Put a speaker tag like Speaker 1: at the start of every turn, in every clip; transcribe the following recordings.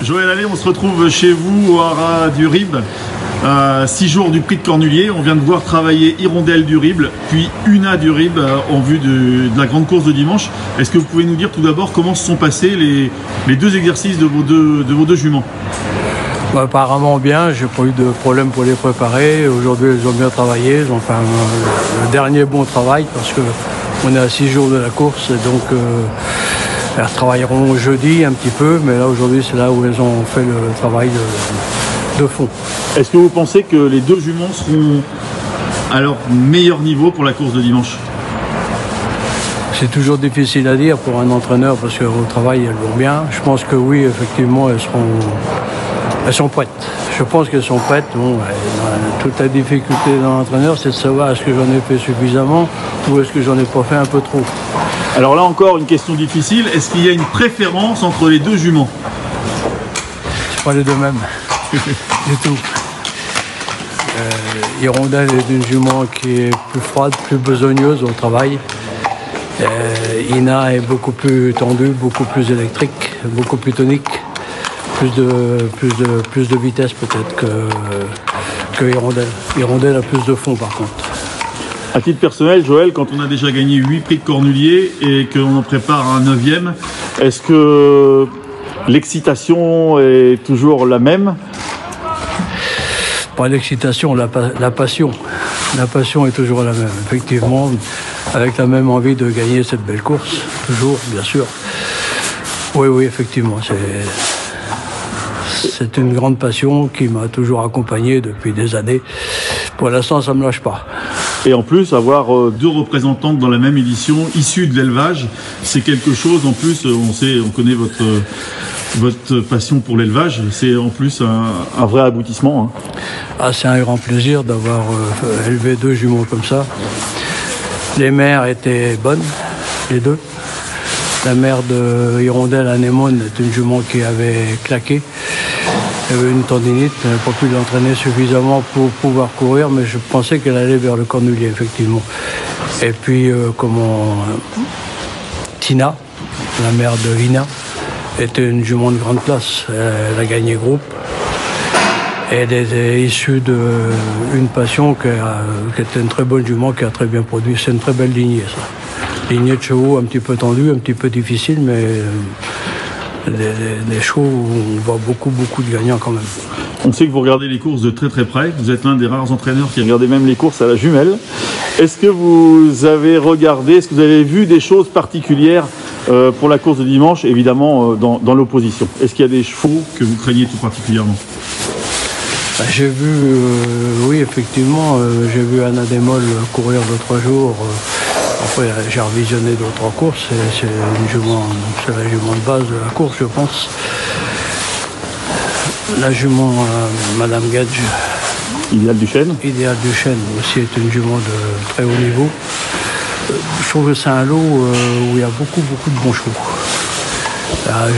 Speaker 1: Joël Allais, on se retrouve chez vous au haras du Rib. 6 jours du prix de Cornulier. On vient de voir travailler Hirondelle du Rib, puis Una du Rib en vue de la grande course de dimanche. Est-ce que vous pouvez nous dire tout d'abord comment se sont passés les deux exercices de vos deux juments?
Speaker 2: Apparemment bien, j'ai pas eu de problème pour les préparer. Aujourd'hui, elles ont bien travaillé, elles ont fait le dernier bon travail parce qu'on est à 6 jours de la course et donc elles travailleront jeudi un petit peu, mais là aujourd'hui c'est là où elles ont fait le travail de fond.
Speaker 1: Est-ce que vous pensez que les deux juments seront à leur meilleur niveau pour la course de dimanche?
Speaker 2: C'est toujours difficile à dire pour un entraîneur parce qu'au travail elles vont bien. Je pense que oui, effectivement, elles sont prêtes. Je pense qu'elles sont prêtes. Bon, toute la difficulté d'un entraîneur, c'est de savoir est-ce que j'en ai fait suffisamment ou est-ce que j'en ai pas fait un peu trop.
Speaker 1: Alors là encore, une question difficile. Est-ce qu'il y a une préférence entre les deux juments?
Speaker 2: C'est pas les deux mêmes. Du tout. Hirondelle est une jument qui est plus froide, plus besogneuse au travail. Ina est beaucoup plus tendue, beaucoup plus électrique, beaucoup plus tonique. Plus de vitesse peut-être que Hirondelle. Hirondelle a plus de fond par contre.
Speaker 1: À titre personnel, Joël, quand on a déjà gagné 8 prix de Cornulier et qu'on en prépare un 9e, est-ce que l'excitation est toujours la même?
Speaker 2: Pas l'excitation, la passion. La passion est toujours la même, effectivement, avec la même envie de gagner cette belle course, toujours, bien sûr. Oui, effectivement, c'est une grande passion qui m'a toujours accompagné depuis des années. Pour l'instant, ça ne me lâche pas.
Speaker 1: Et en plus, avoir deux représentantes dans la même édition, issues de l'élevage, c'est quelque chose. En plus, on connaît votre passion pour l'élevage. C'est en plus un vrai aboutissement.
Speaker 2: Ah, c'est un grand plaisir d'avoir élevé deux jumeaux comme ça. Les mères étaient bonnes, les deux. La mère de Hirondelle, Anémone, est une jument qui avait claqué. Elle avait une tendinite, elle n'avait pas pu l'entraîner suffisamment pour pouvoir courir, mais je pensais qu'elle allait vers le Cornulier, effectivement. Et puis, Tina, la mère de Ina, était une jument de grande classe. Elle a gagné groupe. Et elle était issue d'une passion qui était une très bonne jument, qui a très bien produit. C'est une très belle lignée, ça. Lignée de chevaux un petit peu tendue, un petit peu difficile, mais des chevaux où on voit beaucoup de gagnants quand même.
Speaker 1: On sait que vous regardez les courses de très près. Vous êtes l'un des rares entraîneurs qui regardez même les courses à la jumelle. Est-ce que vous avez regardé, est-ce que vous avez vu des choses particulières pour la course de dimanche, évidemment dans l'opposition? Est-ce qu'il y a des chevaux que vous craignez tout particulièrement?
Speaker 2: J'ai vu, oui effectivement, j'ai vu Anna Démol courir 2-3 jours. Après, j'ai revisionné d'autres courses. C'est la jument de base de la course, je pense. La jument Madame Gage.
Speaker 1: Idéal du Chêne.
Speaker 2: Idéal du Chêne aussi est une jument de très haut niveau. Je trouve que c'est un lot où il y a beaucoup de bons chevaux.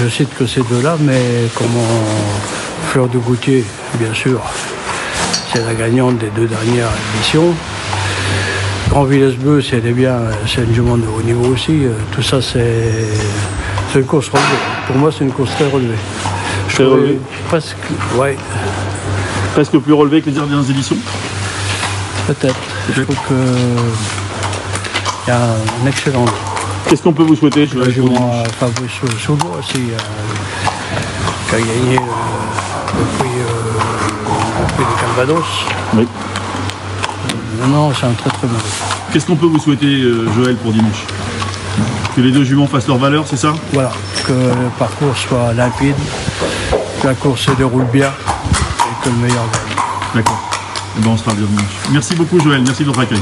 Speaker 2: Je cite que ces deux-là, mais Fleur de Goutier, bien sûr, c'est la gagnante des 2 dernières éditions. Grand Villesse-Bleu, c'est une jument de haut niveau aussi. Tout ça, c'est une course relevée. Pour moi, c'est une course très relevée.
Speaker 1: Très relevée.
Speaker 2: Presque, ouais.
Speaker 1: Presque plus relevée que les dernières éditions?
Speaker 2: Peut-être. Je trouve qu'il y a un excellent.
Speaker 1: Qu'est-ce qu'on peut vous souhaiter?
Speaker 2: La jument Fabrice Soulo aussi, qui a gagné le prix de Calvados.
Speaker 1: Oui.
Speaker 2: Non, c'est un très bon.
Speaker 1: Qu'est-ce qu'on peut vous souhaiter, Joël, pour dimanche? Que les deux juments fassent leur valeur, c'est ça?
Speaker 2: Voilà, que le parcours soit limpide, que la course se déroule bien et que le meilleur gagne.
Speaker 1: D'accord. On sera bien dimanche. Merci beaucoup, Joël. Merci de votre accueil.